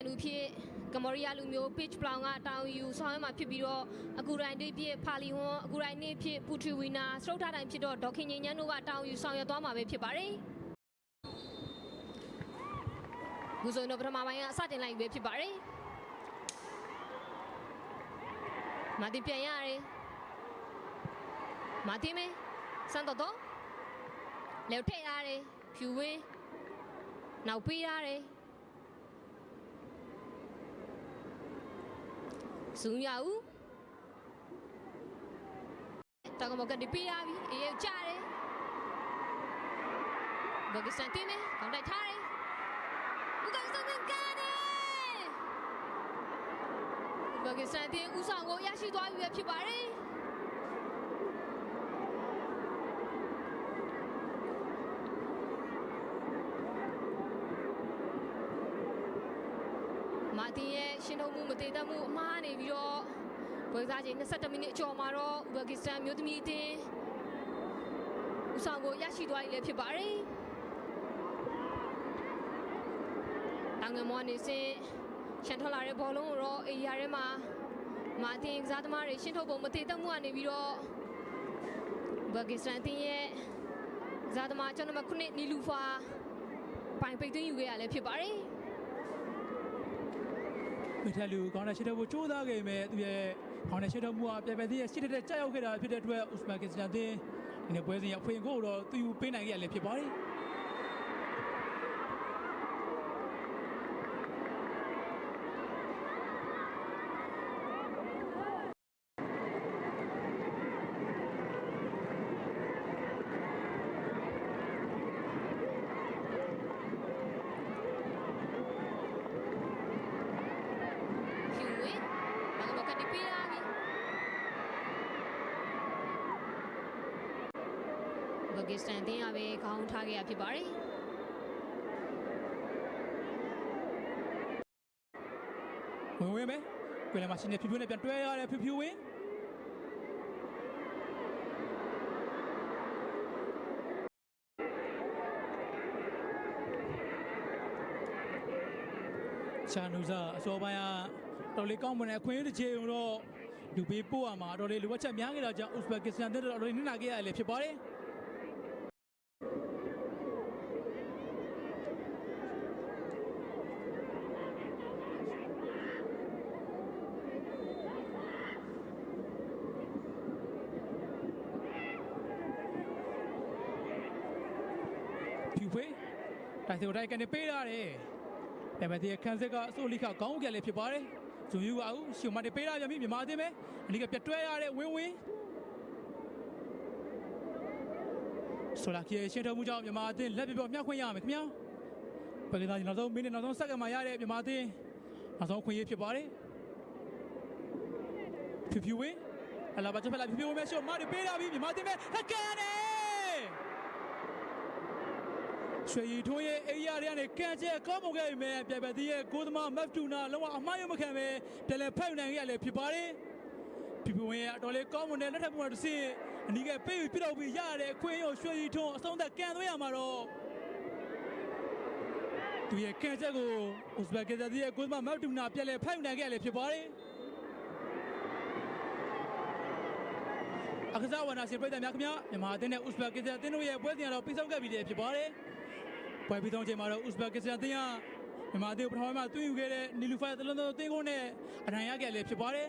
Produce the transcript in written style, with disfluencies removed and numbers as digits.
လူဖြစ်ကမော်ရီးယားလူမျိုး pitch plan ကတောင်ယူဆောင်ရွက်မှာဖြစ်ပြီးတော့အကူရိုင်းတွေဖြစ်ဖာလီဝွန်အကူရိုင်းနေဖြစ်ပူထရီဝီနာစတုတ်ထတိုင်းဖြစ်တော့ဒေါခင်ငိမ့်ညန်းတို့ကတောင်ယူဆောင်ရွက်သွားမှာပဲဖြစ်ပါတယ်။ဘူးဆိုရင်တော့ပထမပိုင်းကအစတင်လိုက်ပဲဖြစ်ပါတယ်။မာတင်ပြန်ရတယ်။မာတင်မဲစန်တော်လေထည့်ရတယ်ဖြူဝင်းနောက်ပေးရတယ်ဇူးရဦးတောင်ကမကဒီပေးရပြီအေးကြားတယ်ဘာကစန်တင်မဲကောင်းတိုက်ထားတယ်ဦးကစန်ကန်တယ်ဘာကစန်တင်ဦးဆောင်ကိုရရှိသွားပြီပဲဖြစ်ပါတယ်မာတင်ရဲ့ရှင်းထုတ်မှုမတည်တတ်မှုအမှားနေပြီးတော့ပွဲစားချိန်22မိနစ်အကျော်မှာတော့ဥဘကစ္စတန်မျိုးသမီးအသင်းဦးဆောင်ကိုရရှိသွားပြီလည်းဖြစ်ပါတယ်။တောင်ငယ်မောနေစင်ရှန်ထွက်လာတဲ့ဘောလုံးကိုတော့အေရီယာထဲမှာမာတင်ကစားသမားတွေရှင်းထုတ်ပုံမတည်တတ်မှုကနေပြီးတော့ဥဘကစ္စတန်အသင်းရဲ့ကစားသမားကျောင်းနံပါတ်9နီလူဖာပိုင်ပိတ်သွင်းယူခဲ့ရလည်းဖြစ်ပါတယ်။မိထက်လူကောင်းတဲ့ရှစ်ထုတ်ဖို့ကြိုးစားခဲ့မယ်သူရဲ့ကောင်းတဲ့ရှစ်ထုတ်မှုကပြပြသေးရဲ့ရှစ်တဲ့ကြောက်ရောက်ခဲ့တာဖြစ်တဲ့အတွက်ဥစမန်ကစ္စတန်တင်းဒီနေ့ပွဲစဉ်အဖွင့်ကိုတော့သူယူပေးနိုင်ခဲ့ရလည်းဖြစ်ပါတယ်ဘာကစ္စတန်တင်းရပဲခေါင်းထားခဲ့ရဖြစ်ပါတယ်ဝင်မယ်ကွယ်လမရှိနေဖြူဖြူနဲ့ပြန်တွဲရတယ်ဖြူဖြူဝင်ချာနူဇာအစောပိုင်းကတော်လေးကောင်းမွန်တဲ့အခွင့်အရေးတစ်ချိန်တော့လူပေးပို့ရမှာတော်လေးလိုအပ်ချက်များခဲ့တာကြောင့်ဥစဘက်ကစ္စတန်တင်းတော်လေးနစ်နာခဲ့ရလည်းဖြစ်ပါတယ်တိုက်စစ်ကိုတိုက်ကနေပေးရတယ်။ဒါပေမဲ့ဒီခန်းစစ်ကအစိုးလိခခေါင်းကလည်းဖြစ်ပါတယ်။ဇူယူကအခုရှုံမတေပေးရပြန်ပြီမြန်မာအသင်းပဲအနီးကပြတ်တွဲရတဲ့ဝင်းဆိုလာကီရှင်းထုတ်မှုကြောင့်မြန်မာအသင်းလက်ပြပြောမြှောက်ခွင့်ရမယ်ခင်ဗျာ။ပကစားနောက်ဆုံးမိနစ်နောက်ဆုံးစက္ကန့်မှာရတဲ့မြန်မာအသင်းနောက်ဆုံးခွင့်ရဖြစ်ပါတယ်။ဖြူဝင်းအလာဘချက်ဖက်လာဖြူဝင်းမဲရှုံမတေပေးရပြီမြန်မာအသင်းပဲလက်ကန်တယ်ရွှေရီထိုးရဲ့အေးရတွေကနေကန်ကျဲကောင်းမွန်ခဲ့ပြီမဲ့ပြပြသေးရဲ့ကိုသမားမက်တူနာလုံးဝအမှားရမခံပဲတယ်လီဖက်နိုင်ရလည်းဖြစ်ပါတယ်ပြပြဝင်ရဲ့အတော်လေးကောင်းမွန်တဲ့လက်ထပ်မှုတစ်စင်းအနီးကပေးပြီးပြတော့ပြီးရတဲ့ခွင်းရုံရွှေရီထုံးအဆုံးသက်ကန်သွင်းရမှာတော့သူရဲ့ကန်ကျဲကိုဥစဘက်ကသေးရဲ့ကိုသမားမက်တူနာပြလဲဖက်နိုင်ခဲ့လည်းဖြစ်ပါတယ်အခစားဝနာစီပြည်သူများခင်ဗျာမြန်မာအသင်းနဲ့ဥစဘက်ကသေးအသင်းတို့ရဲ့ပွဲစဉ်ကတော့ပြီးဆုံးခဲ့ပြီဖြစ်ပါတယ်ပွဲပြီးဆုံးချိန်မှာတော့ဥစဘက်ကစ္စတန်အသင်းကမြန်မာအသင်းပထမမှာတွင်းယူခဲ့တဲ့နီလူဖာသလုံးတော်အသင်းကိုနဲ့အနိုင်ရခဲ့လည်းဖြစ်ပါတယ်